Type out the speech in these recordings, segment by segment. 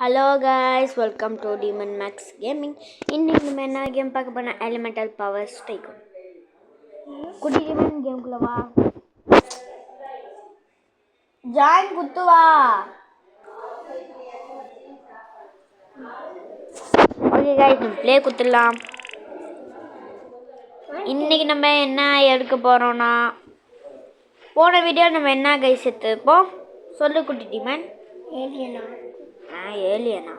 Hello guys, welcome to Demon Max Gaming. இன்னைக்கு நம்ம என்ன கேம் பார்க்க போனா எலிமெண்டல் பவர்ஸ் டைக்கும். குட்டி டிமன் கேம்குள்ள வா, ஜாயின் குத்து வா. ஓகே காய்ஸ், நம்ம ப்ளே குத்துடலாம். இன்னைக்கு நம்ம என்ன எடுக்க போறோம்னா, போன வீடியோ நம்ம என்ன கைஸ் எடுத்துப்போம் சொல்லு குட்டி டிமன். ஏலியனா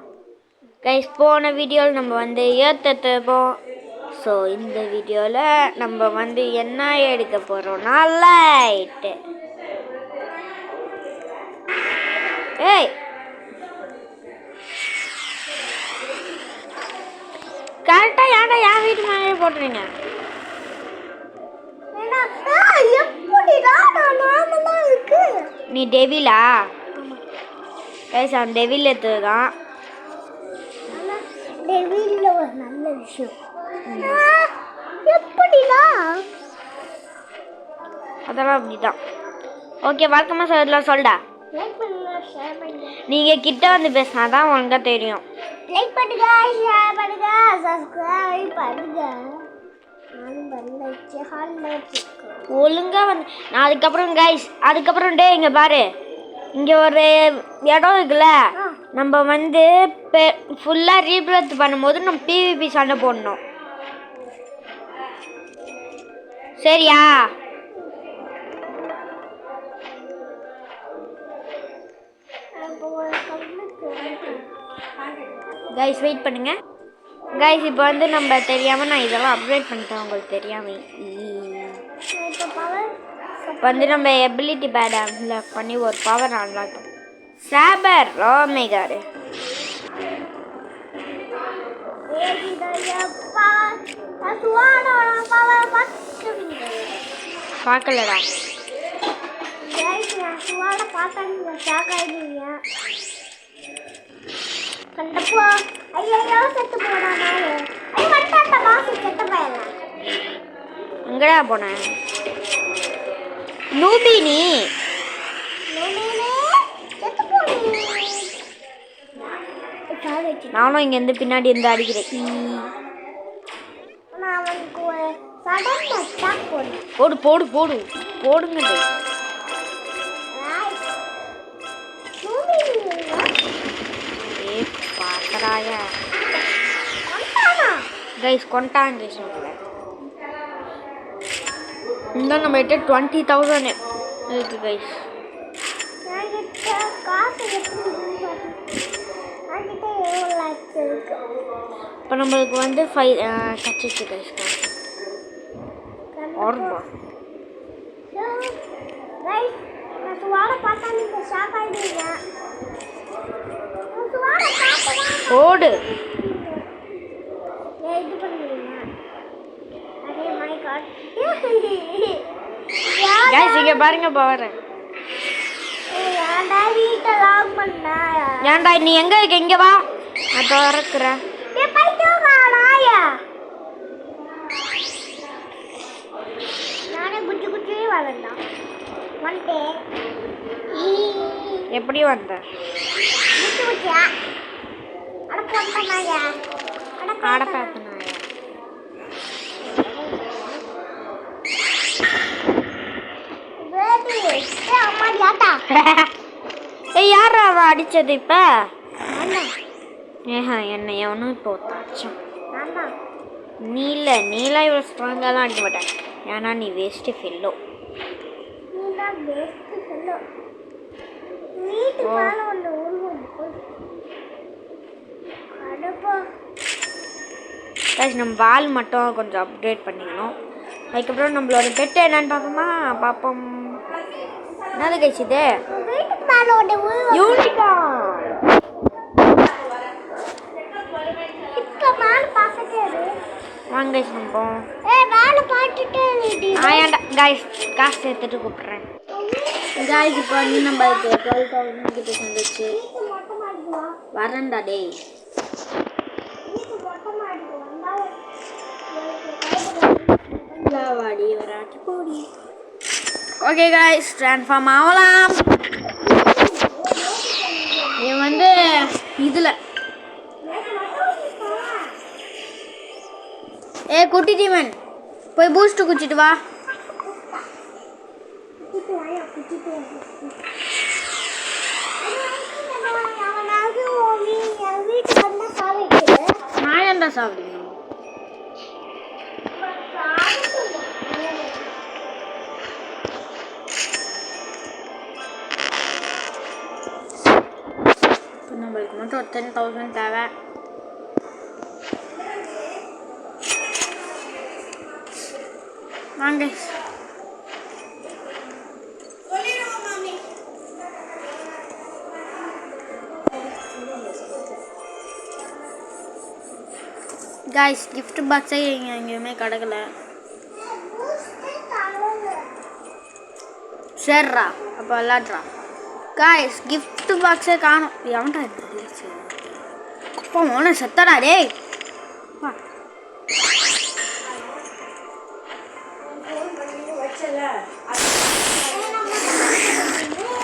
கைஸ், போன வீடியோவில் நம்ம ஏற்றுப்போம். ஸோ இந்த வீடியோவில் நம்ம என்ன எடுக்க போகிறோம்னா லைட்டு. ஏய் கரெக்டாக ஏன்டா என் வீட்டு மேலே போட்டுறீங்க? நீ டெவிலா? கைஸ், அவன் டெவில் எடுத்துருக்கான். டெவில்ல ஒரு நல்ல விஷயம் எப்படிடா அதெல்லாம் அப்படிதான். ஓகே, வழக்கமாக சொல்லலாம். சொல்டா. லைக் பண்ணுங்க, ஷேர் பண்ணுங்க. நீங்கள் கிட்ட பேசினாதான் உனக்கு தெரியும். லைக் பண்ணுங்க, ஷேர் பண்ணுங்க, சப்ஸ்கிரைப் பண்ணுங்க. நானும் பண்ணி ஹால்ல ஒழுங்காக நான் அதுக்கப்புறம் டே இங்கே பாரு, இங்கே ஒரு இடம் இருக்குல்ல, நம்ம ஃபுல்லாக ரீப்ரத் பண்ணும்போது நம்ம பிவிபி சண்டை போடணும், சரியா? கைஸ் வெயிட் பண்ணுங்க கைஸ். இப்போ நம்ம தெரியாமல் நான் இதெல்லாம் அப்டேட் பண்ணிட்டேன், உங்களுக்கு தெரியாமல். இப்போ நம்ம எபிலிட்டி பேட் அன்லாக் பண்ணி ஒரு பவர் அன்லாக் பண்ணி சாபர் ரோமேகாரு பார்க்கலடா. எங்கடா போன நூபி நீ? நானும் இங்கேருந்து பின்னாடி இருந்து அடிக்கிறேன். போடு போடு போடு போடுங்க பார்க்கறாயா கைஸ். கொண்டாங்க இந்த நம்ம 20,000 இருக்கு கைஸ். இப்போ நம்மளுக்கு 5 கச்சிச்சு கைஸ். ஓடு கைஸ், இங்க பாருங்க பவர். ஏன்டா நீ எங்க இருக்க? இங்க வா, நான் திறக்கிறேன். எப்படி வந்த? யாரா அவன் அடிச்சது? இப்ப என்ன எவனும் இப்போ தாச்சான். நீல இவ்வளோ ஸ்ட்ராங்காலாம் அடிக்க மாட்டேன், ஏன்னா நீ வேஸ்ட்டு ஃபெல்லோ. நம்ம வால் மட்டும் கொஞ்சம் அப்டேட் பண்ணிக்கணும். அதுக்கப்புறம் நம்மளோட பெட்டு என்னன்னு பார்ப்போம். என்னது கழிச்சுது? வாங்க கைஸ், காசு எடுத்துட்டு கூப்பிட்றேன் கைஸ். இப்போ நம்ம 12,000 கிட்ட வந்துச்சு. வரேன்டா டேய். வாடி வராட்டி போடி. ஓகே கைஸ், ட்ரான்ஸ்ஃபார்ம் ஆகலாம். இதில் ஏ குட்டி டீமன் போய் பூஸ்ட் குடிச்சிட்டு வா. நான் ஏன்டா சாப்பிடுங்க நம்மளுக்கு மட்டும் 10,000 தேவை. வாங்க காய்ஸ் gift பாக்ஸே எங்கேயுமே கிடக்கல. சரிடா அப்போ விளாட்றா. காய்ஸ் gift பாக்ஸே காணும். எவன்டா அப்பா மோன செத்தடா டேய்.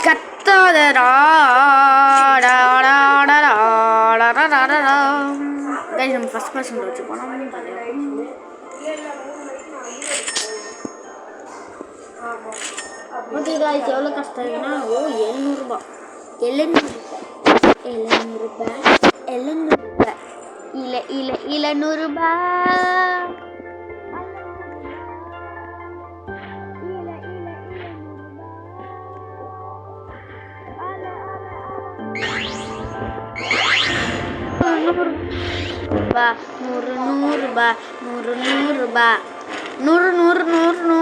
கத்தாதடா கைஸ் நம்ம ஃபர்ஸ்ட் பர்சன் வச்சு போனோம். ஓகே காய்ஸ் எவ்வளோ கஷ்டம் இருக்குன்னா 700 ரூபாய் இல்லை இல்லை 700 ரூபாய். நூறு ரூபாய் 100 ரூபாய் 100 ரூபாய்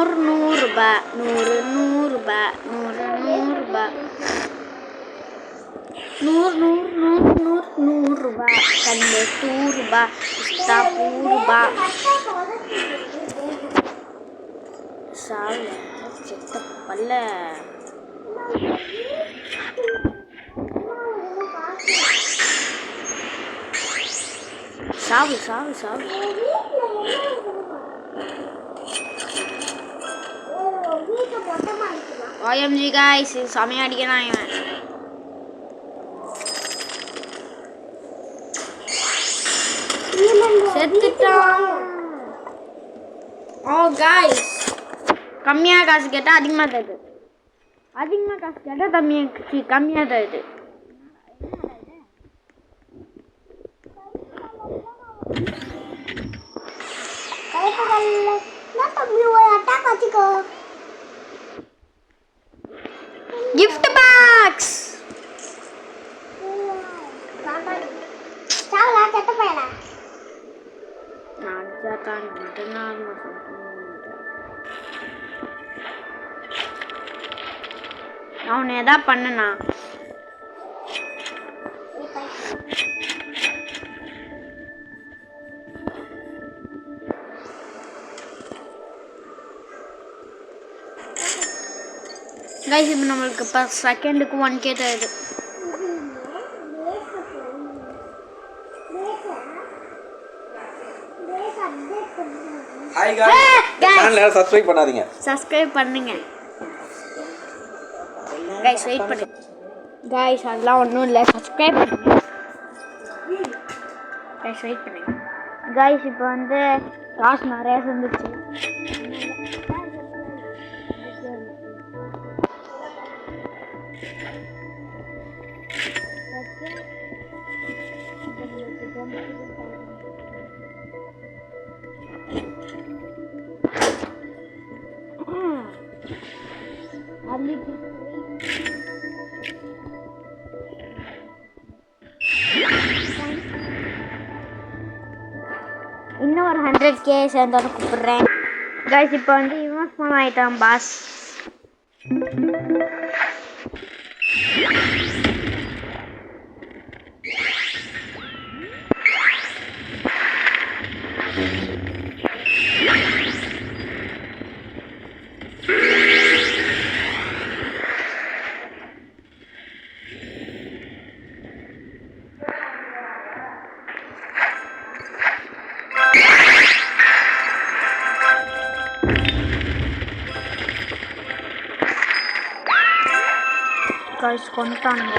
100 ரூபாய் 100 ரூபாய் 100 ரூபாய் கண்ணு 2 ரூபாய் 2 ரூபாய் சால செத்த பல்ல சாவு OMG guys செமையா அடிக்கிறான் இவன். செத்துட்டான். ஓ guys கம்மியா காசு கேட்டா அதிகமா தருது, அதிகமா காசு கேட்டா கம்மியா தருது. gift box அவன் எதா பண்ணனா गाइस இப்போ நமக்கு per செகண்டுக்கு 1k தருது. ஹாய் गाइस சேனலை சப்ஸ்கிரைப் பண்ணாதீங்க. சப்ஸ்கிரைப் பண்ணுங்க गाइस வெயிட் பண்ணுங்க गाइस அதெல்லாம் ஒண்ணும் இல்ல சப்ஸ்கிரைப் பண்ணுங்க गाइस வெயிட் பண்ணுங்க गाइस இப்போ வந்து காசு நிறைய வந்துச்சு. இன்னும் ஒரு 100k சேர்ந்தோன்னு கூப்பிடுறேன் गाइस இப்போ வந்து இமோஷனல் ஆயிட்டான் பாஸ். गाइस கொண்டாங்க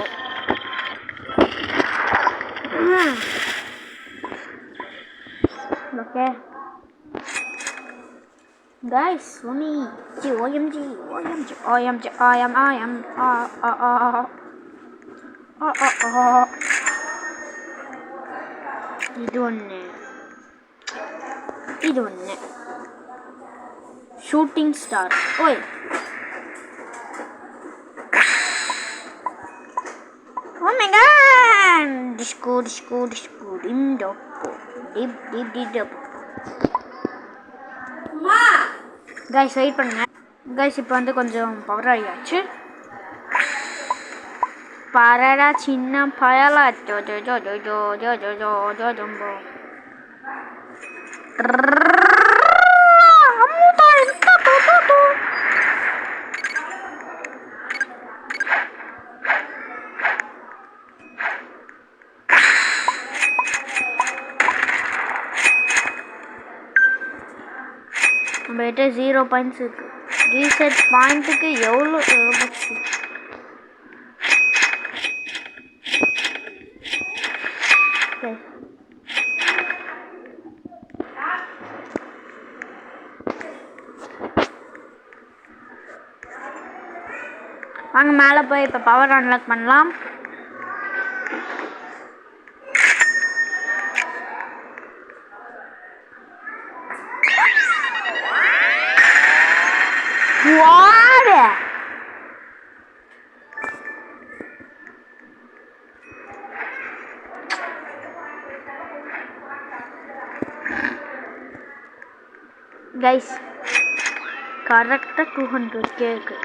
ஓகே கைஸ் ஒனி OMG இது ஒன்று ஷூட்டிங் ஸ்டார் ஓய் Oh my god! Disco. Dip. Guys, wait பண்ணுங்க. Guys, இப்போ வந்து கொஞ்சம் பவர் ஆகியாச்சு. பாரடா சின்ன பயலா ஜோ. நம்மகிட்ட 0 பாயிண்ட்ஸ் இருக்கு. ரீசெட் பாயிண்ட்டுக்கு எவ்வளோ பக்ஸ்? வாங்க மேலே போய் இப்போ பவர் அன்லாக் பண்ணலாம். கைஸ் கரெக்டாக 200K இருக்கு.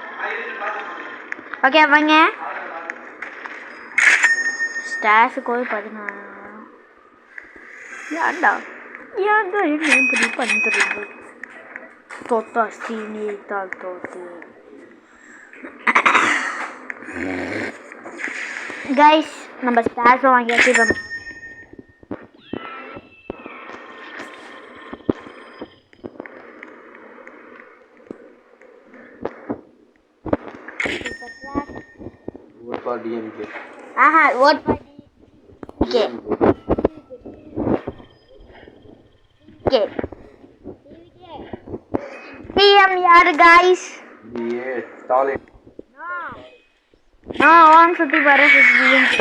ஓகே வாங்க ஸ்டாஸுக்கு போய் 14. ஏன்டா என்ன இப்படி பண்ணுறீங்க? தோத்தா சீனி தால் தோத்து. கைஸ் நம்ம ஸ்டாஸை வாங்கியாச்சு. DMK. Vote for DMK. PM yaar guys. Yes, Stalin. No, on sutti bara DMK.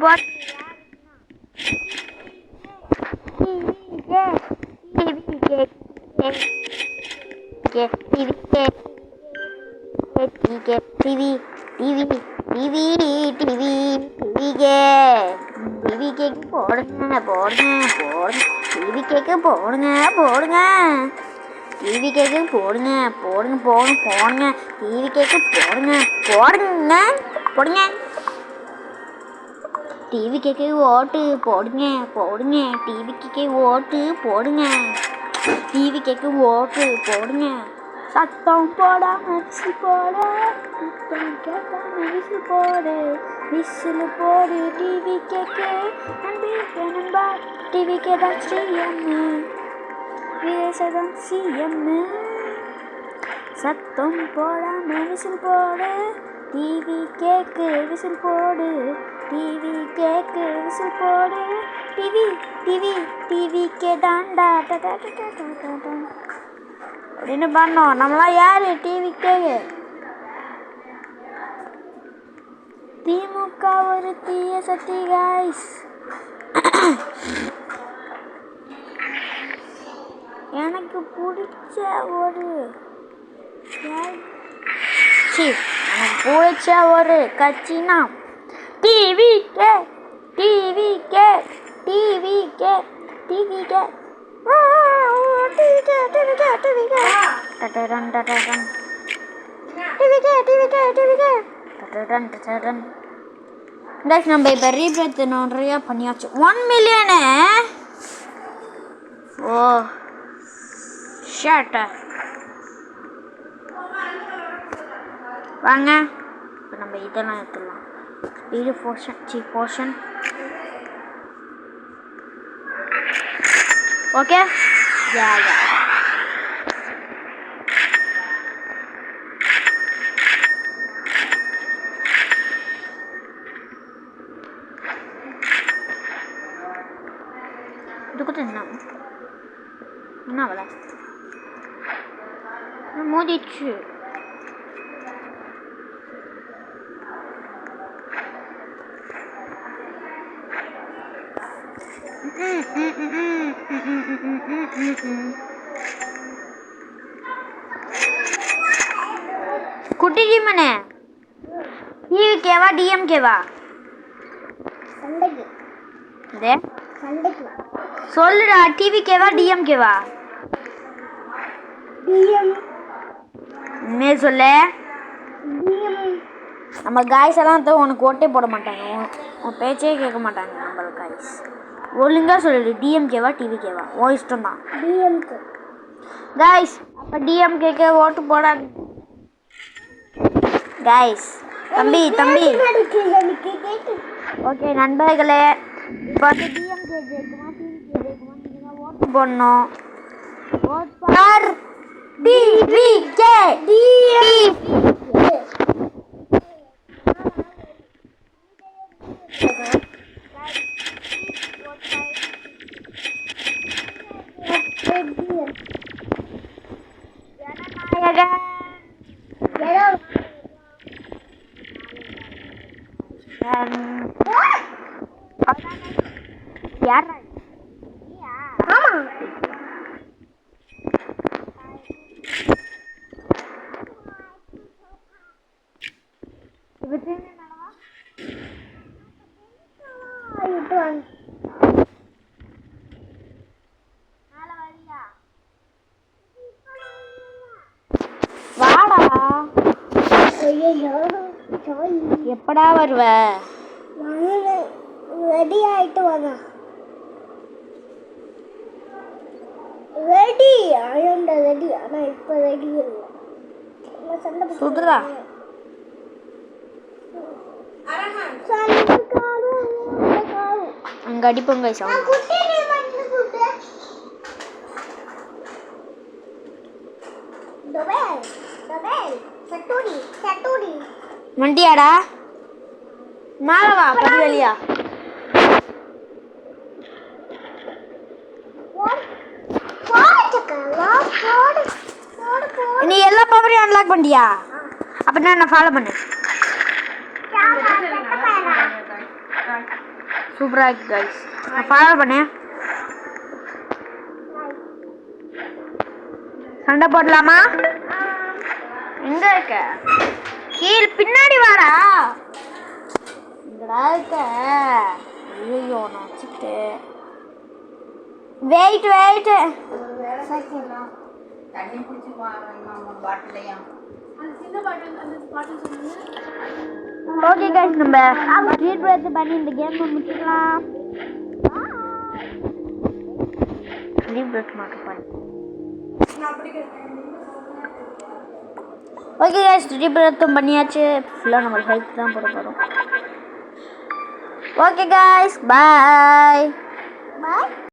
What? டிவிக்கு ஓட்டு போடுங்க டிவிக்கு ஓட்டு போடுங்க டிவிக்கு ஓட்டு போடுங்க. சத்தம் போடாம விசில் போடு, சத்தம் கேட்காம விசில் போடு, விசில் போடு டிவி கேக்கு நண்பா டிவி கேட்டால் சிஎம் விதேசம் சிஎம். சத்தம் போடாம விசில் போடு, டிவி கேக்கு விசில் போடு, டிவி கேக்கு விசில் போடு, டிவி கேட்டாண்டா அப்படின்னு பண்ணோம். நம்மளாம் யாரு டிவி கேக்கு? திமுக ஒரு தீய சக்தி காய்ஸ். எனக்கு பிடிச்ச ஒரு கட்சினா டிவிகே. நம்ம இப்போ ரீப்ரேத் நிறையா பண்ணியாச்சு. 1 மில்லியனு. ஓ ஷர்ட் வாங்க இப்போ நம்ம இதெல்லாம் எடுத்துடலாம். Speed portion okay. இதுக்கு என்ன அவள மோதிச்சு குட்டி ஜிமனே டிவிக்கேவா டிஎம்கேவா சண்டைக்கு இதே சண்டைக்கு சொல்லுடா டிவிக்கேவா டிஎம்கேவா டிஎம் உண்மையே சொல்லு டிஎம் நம்ம காய்ஸ் எல்லாம் தான் உனக்கு ஓட்டே போட மாட்டாங்க உன் பேச்சே கேட்க மாட்டாங்க நம்மளுக்கு காய்ஸ் ஒழுங்காக சொல்லிடு டிஎம்கேவா டிவிக்கேவா ஓ இஷ்டம் தான் டிஎம்க்கு காய்ஸ் அப்போ டிஎம்கேக்கே ஓட்டு போடாது காய்ஸ் தம்பி எனக்கு கேட்டு ஓகே நண்பர்களே இப்போ வந்து டிஎம்கே ஜெயிக்குமா டிவிகே ஜெயிக்குமா நீங்கள் தான் ஓட்டு போடணும் ஓட் பார் டிவிகே யார் ஆமா வாடா ஐயோ எப்படா வருவ ரெடி ஆயிட்டு வரேன் ரெடி ஆயண்டா ரெடி ஆனா இப்ப ரெடி இல்லை நம்ம சண்டை போட்டு சுடுறா அங்க அடிப்போங்க சவுண்ட் வண்டியாடா மேல வா படி வழியா நீ எல்லா பவரையும் அன்லாக் பண்ணியா அப்படின்னா என்ன ஃபாலோ பண்ணு சூப்பரா இருக்கு கைஸ் நான் ஃபாலோ பண்ணேன் சண்டை போடலாமா எங்க இருக்க கீழ் பின்னாடி வாடா இங்கடா இருக்க ஐயோ நான் வச்சுட்டு வெயிட் ஓகே கைஸ் நம்ம ரீட் பண்ணி இந்த கேம் முடிச்சுக்கலாம் ரீட் மட்டும் பண்ணி ஓகே கைஸ் ரீட் பண்ணியாச்சு ஃபுல்லாக நம்ம ஹெல்த் தான் போட போகிறோம் ஓகே கைஸ் பாய் பாய்